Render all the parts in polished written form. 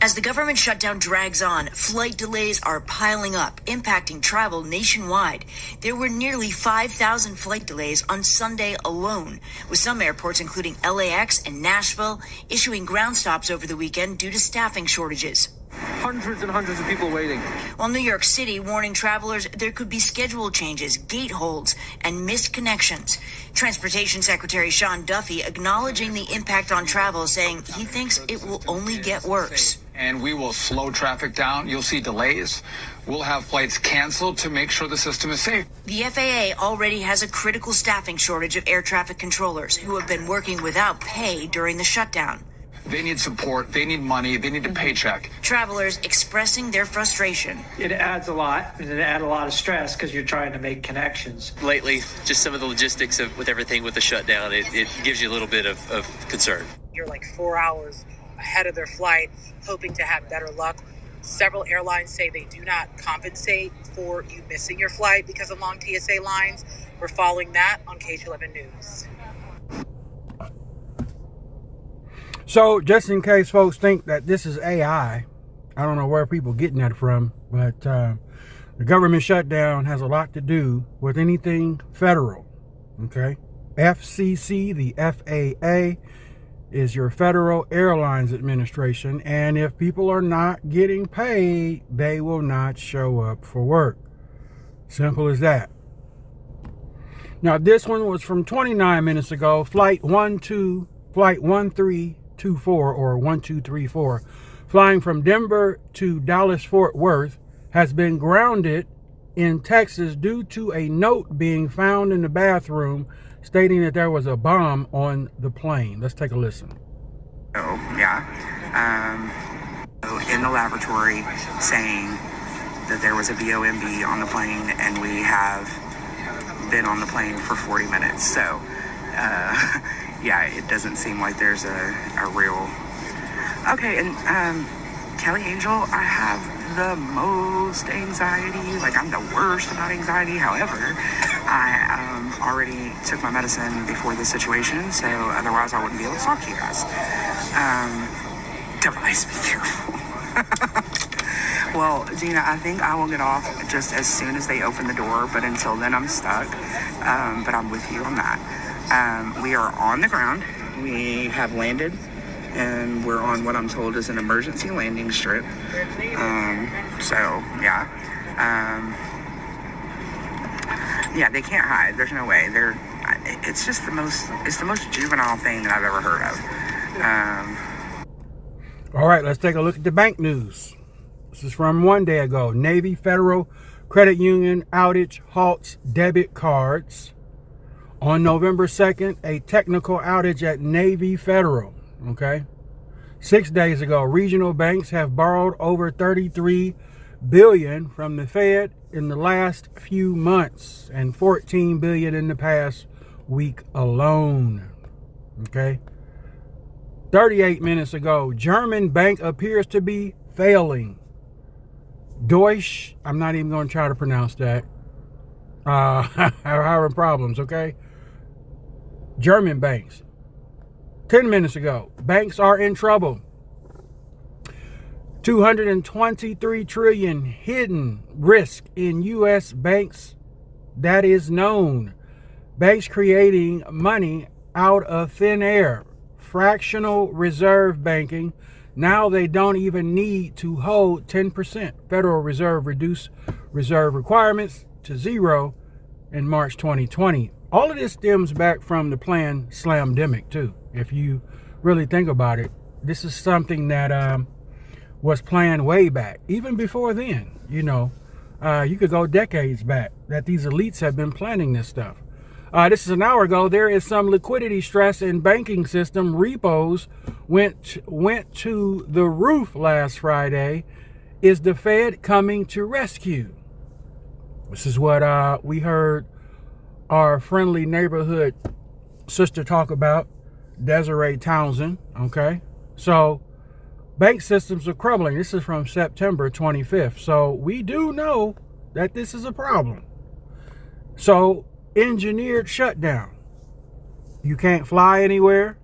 As the government shutdown drags on, flight delays are piling up, impacting travel nationwide. There were nearly 5,000 flight delays on Sunday alone, with some airports, including LAX and Nashville, issuing ground stops over the weekend due to staffing shortages. Hundreds and hundreds of people waiting. While New York City warning travelers there could be schedule changes, gate holds, and missed connections. Transportation Secretary Sean Duffy acknowledging the impact on travel, saying he thinks it will only get worse. And we will slow traffic down. You'll see delays. We'll have flights canceled to make sure the system is safe. The FAA already has a critical staffing shortage of air traffic controllers who have been working without pay during the shutdown. They need support. They need money. They need a paycheck. Travelers expressing their frustration. It adds a lot, and it adds a lot of stress because you're trying to make connections. Lately, just some of the logistics with everything with the shutdown, it gives you a little bit of concern. You're like 4 hours ahead of their flight, hoping to have better luck. Several airlines say they do not compensate for you missing your flight because of long TSA lines. We're following that on KH11 News. So just in case folks think that this is AI, I don't know where people are getting that from, but the government shutdown has a lot to do with anything federal, okay? FCC, the FAA, is your Federal Airlines Administration, and if people are not getting paid, they will not show up for work. Simple as that. Now, this one was from 29 minutes ago, flight 1324 or 1234, flying from Denver to Dallas-Fort Worth, has been grounded in Texas due to a note being found in the bathroom stating that there was a bomb on the plane. Let's take a listen. Oh, yeah. In the laboratory saying that there was a BOMB on the plane, and we have been on the plane for 40 minutes. So, yeah, it doesn't seem like there's a real... Okay, and Kelly Angel, I have the most anxiety. Like, I'm the worst about anxiety. However, I already took my medicine before this situation, so otherwise I wouldn't be able to talk to you guys. Device, be careful. Well, Gina, I think I will get off just as soon as they open the door, but until then I'm stuck. But I'm with you on that. We are on the ground. We have landed, and we're on what I'm told is an emergency landing strip. So, yeah. Yeah, they can't hide. There's no way. It's just the most juvenile thing that I've ever heard of. All right, let's take a look at the bank news. This is from one day ago. Navy Federal Credit Union outage halts debit cards. On November 2nd, a technical outage at Navy Federal. Okay. 6 days ago, regional banks have borrowed over $33 billion from the Fed in the last few months and $14 billion in the past week alone. Okay. 38 minutes ago, German bank appears to be failing. Deutsche, I'm not even going to try to pronounce that. Are having problems, okay? German banks. 10 minutes ago, banks are in trouble. 223 trillion hidden risk in U.S. banks. That is known. Banks creating money out of thin air. Fractional reserve banking. Now they don't even need to hold 10%. Federal Reserve reduced reserve requirements to zero in March 2020. All of this stems back from the planned slamdemic too. If you really think about it, this is something that was planned way back, even before then. You know, you could go decades back that these elites have been planning this stuff. This is an hour ago. There is some liquidity stress in banking system. Repos went to the roof last Friday. Is the Fed coming to rescue? This is what we heard our friendly neighborhood sister talk about, Desiree Townsend. Okay, so bank systems are crumbling. This is from September 25th. So we do know that this is a problem. So engineered shutdown. You can't fly anywhere.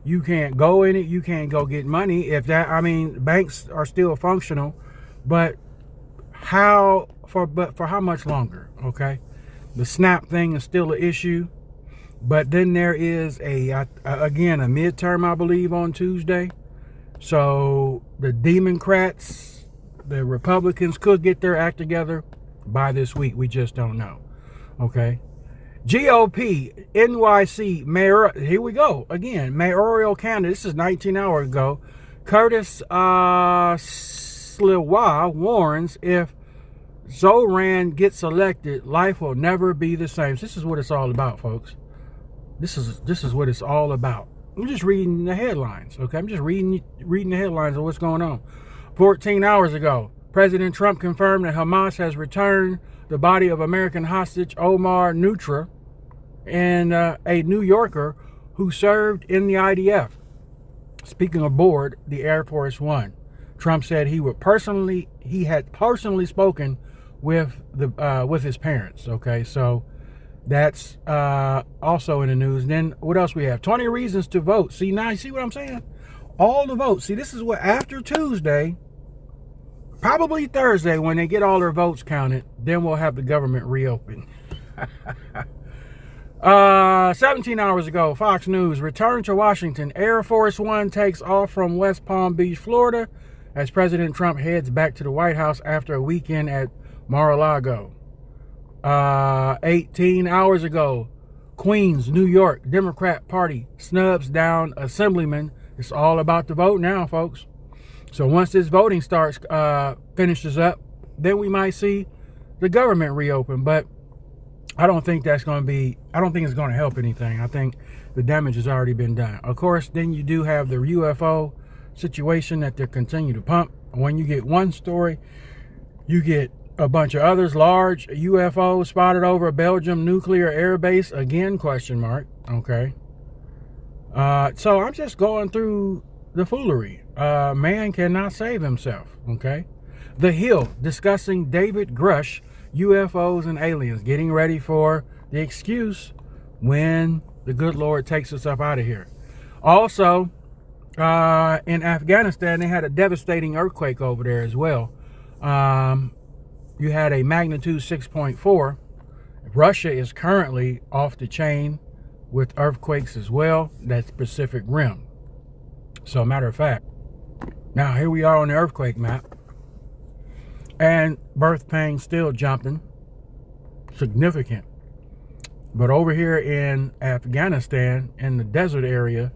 You can't go in it. You can't go get money. If that, I mean, banks are still functional, but for how much longer? Okay, the SNAP thing is still an issue, but then there is again a midterm, I believe, on Tuesday. So the Democrats, the Republicans could get their act together by this week. We just don't know. Okay. GOP, NYC, mayor, here we go. Again, mayoral candidate, this is 19 hours ago. Curtis Sliwa warns if Zoran gets elected, life will never be the same. This is what it's all about, folks. This is what it's all about. I'm just reading the headlines, okay? I'm just reading the headlines of what's going on. 14 hours ago, President Trump confirmed that Hamas has returned the body of American hostage Omar Nutra and a New Yorker who served in the IDF. Speaking aboard the Air Force One, Trump said he had personally spoken with his parents. Okay, so that's also in the news. Then what else we have? 20 reasons to vote. See, now you see what I'm saying? All the votes. See, this is what after Tuesday, probably Thursday, when they get all their votes counted, then we'll have the government reopen. 17 hours ago, Fox News, return to Washington. Air Force One takes off from West Palm Beach, Florida, as President Trump heads back to the White House after a weekend at Mar-a-Lago. 18 hours ago, Queens, New York, Democrat Party snubs down Assemblyman. It's all about the vote now, folks. So once this voting finishes up, then we might see the government reopen. But I don't think it's going to help anything. I think the damage has already been done. Of course, then you do have the UFO situation that they continue to pump. When you get one story, you get a bunch of others. Large UFO spotted over Belgium nuclear air base. Again, question mark. Okay. So I'm just going through the foolery. Man cannot save himself. Okay. The Hill discussing David Grush, UFOs and aliens, getting ready for the excuse when the good Lord takes us up out of here. Also, in Afghanistan, they had a devastating earthquake over there as well. You had a magnitude 6.4. Russia is currently off the chain with earthquakes as well. That's Pacific Rim. So, matter of fact, now here we are on the earthquake map. And birth pain still jumping. Significant. But over here in Afghanistan, in the desert area,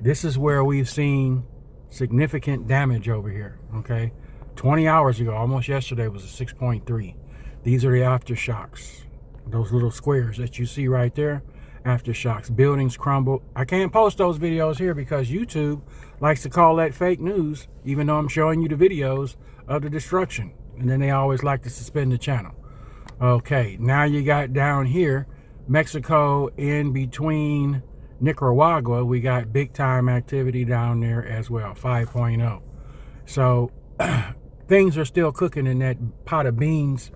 this is where we've seen significant damage over here. Okay. 20 hours ago, almost yesterday, was a 6.3. These are the aftershocks. Those little squares that you see right there. Aftershocks. Buildings crumble. I can't post those videos here because YouTube likes to call that fake news, even though I'm showing you the videos of the destruction. And then they always like to suspend the channel. Okay, now you got down here, Mexico in between Nicaragua. We got big time activity down there as well, 5.0. So things are still cooking in that pot of beans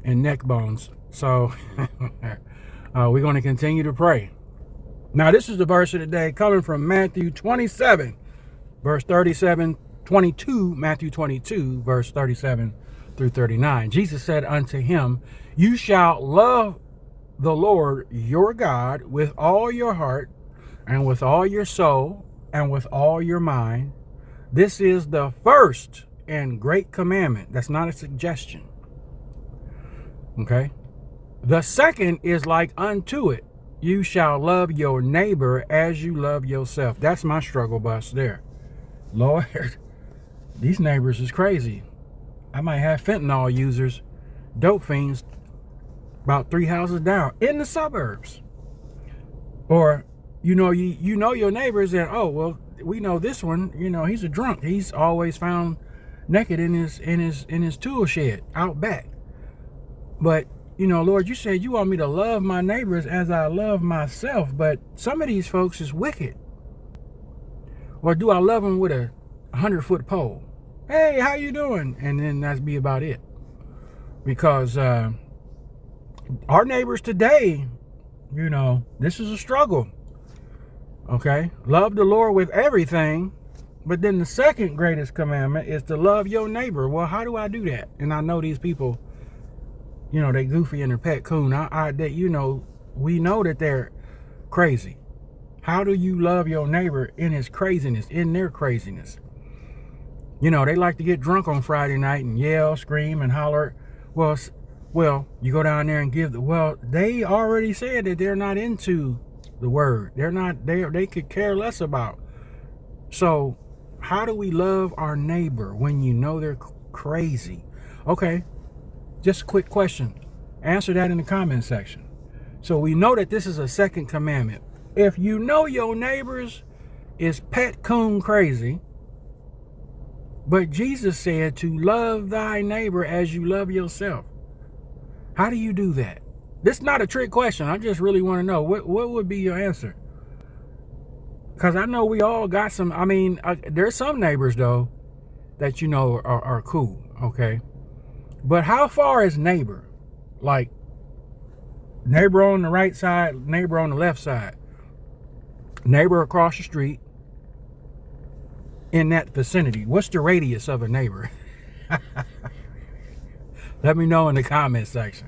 and neck bones. So we're going to continue to pray. Now, this is the verse of the day coming from Matthew 27, verse 37, 22, Matthew 22, verse 37 through 39. Jesus said unto him, you shall love the Lord your God with all your heart and with all your soul and with all your mind. This is the first and great commandment. That's not a suggestion. Okay. The second is like unto it. You shall love your neighbor as you love yourself. That's my struggle bus there. Lord, these neighbors is crazy. I might have fentanyl users, dope fiends, about 3 houses down in the suburbs. Or, you know your neighbors and, oh, well, we know this one, he's a drunk. He's always found naked in his tool shed out back. But, Lord, you said you want me to love my neighbors as I love myself. But some of these folks is wicked. Or do I love them with a 100-foot pole? Hey, how you doing? And then that's be about it. Because our neighbors today, this is a struggle. Okay? Love the Lord with everything. But then the second greatest commandment is to love your neighbor. Well, how do I do that? And I know these people, you know, they goofy and they're pet coon. We know that they're crazy. How do you love your neighbor in his craziness, in their craziness? You know, they like to get drunk on Friday night and yell, scream, and holler. Well, you go down there and give they already said that they're not into the word. They could care less about. So how do we love our neighbor when you know they're crazy? Okay, just a quick question. Answer that in the comment section. So we know that this is a second commandment. If you know your neighbors is pet coon crazy, but Jesus said to love thy neighbor as you love yourself, how do you do that? This is not a trick question. I just really want to know what would be your answer. Because I know we all got some. I mean, there's some neighbors, though, that you know are cool, okay? But how far is neighbor? Like, neighbor on the right side, neighbor on the left side, neighbor across the street, in that vicinity. What's the radius of a neighbor? Let me know in the comment section.